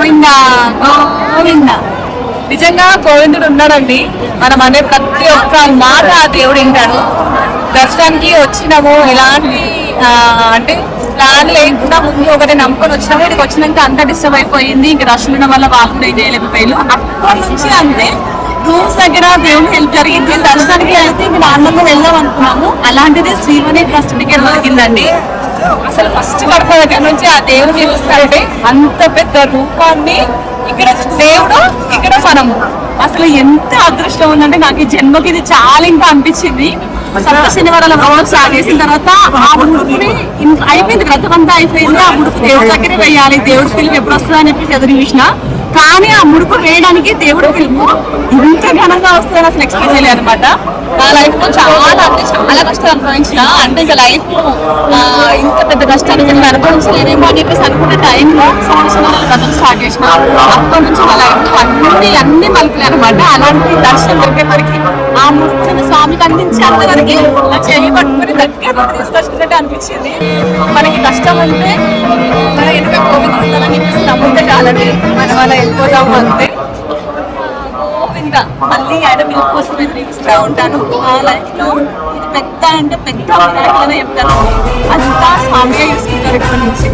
గోవిందా గోవిందా. నిజంగా గోవిందుడు ఉన్నాడండి. మనం అనే ప్రతి ఒక్క మాట ఆ దేవుడు వింటాడు. దర్శనానికి వచ్చినాము, ఎలాంటి అంటే ప్లాన్ లేకుండా ముందు ఒకటి నమ్ముకొని వచ్చినాము. ఇక్కడికి వచ్చినాక అంతా డిస్టర్బ్ అయిపోయింది. ఇంకా రష్ ఉండడం వల్ల వాళ్ళు కూడా చేయలేకపోయారు. అప్పటి నుంచి అంతే రూమ్స్ దగ్గర దేవుని హెల్ప్ జరిగింది. దర్శనానికి అయితే ఇంకా నార్మల్గా వెళ్దాం అనుకున్నాము. అలాంటిది శ్రీవని ట్రస్ట్ టికెట్ దొరికిందండి. అసలు ఫస్ట్ గడప దగ్గర నుంచి ఆ దేవుడు చూస్తారంటే అంత పెద్ద రూపాన్ని ఇక్కడ దేవుడు, ఇక్కడ మనము. అసలు ఎంత అదృష్టం ఉందంటే నాకు ఈ జన్మకి ఇది చాలా ఇంకా అనిపించింది. సప్త శనివారాల వ్రతం స్టార్ట్ చేసిన తర్వాత ఆ ముడుపుని అయిపోయింది, వ్రతం అంతా అయిపోయింది. ఆ ముడుపు దేవుడి దగ్గర వేయాలి, దేవుడి పిలుపు ఎప్పుడు వస్తుందా అని చెప్పి ఎదురు చూసిన. కానీ ఆ ముడుపు వేయడానికి దేవుడి పిలుపు ఇంత ఘనంగా వస్తుందని అసలు ఎక్స్పెక్ట్ చేయలేదు అనమాట. నా లైఫ్ లో చాలా అంటే చాలా కష్టాలు అనుభవించిన. అంటే ఇంకా లైఫ్ ఇంత పెద్ద కష్టాలు నేను అనుభవించలేదేమో అని చెప్పేసి అనుకున్న టైంలో సంవత్సరం వ్రతం స్టార్ట్ చేసిన. అప్పటి నుంచి నా లైఫ్ లో అన్ని మలుపులే అనమాట. అలాంటి దర్శనం దొరికేసరికి ఆ ముడుపుని స్వామికి అందించేంత వరకు నా చెయ్యి పట్టుకుని దగ్గర తీసుకొచ్చినట్టు అనిపించింది. మనకి కష్టం అంటే మన ఎనక గోవింద ఉండాలని చెప్పేసి నమ్ముతే చాలండి, మన వాళ్ళ వెళ్ళిపోతాము అంతే. గోవింద మళ్ళీ ఆయన పిలుపు కోసం ఎదురిస్తూ ఉంటాను. ఆ లైఫ్ లో ఇది పెద్ద అంటే పెద్ద చెప్తాను, అంతా స్వామిగా చూసుకుంటారు ఇక్కడ నుంచి.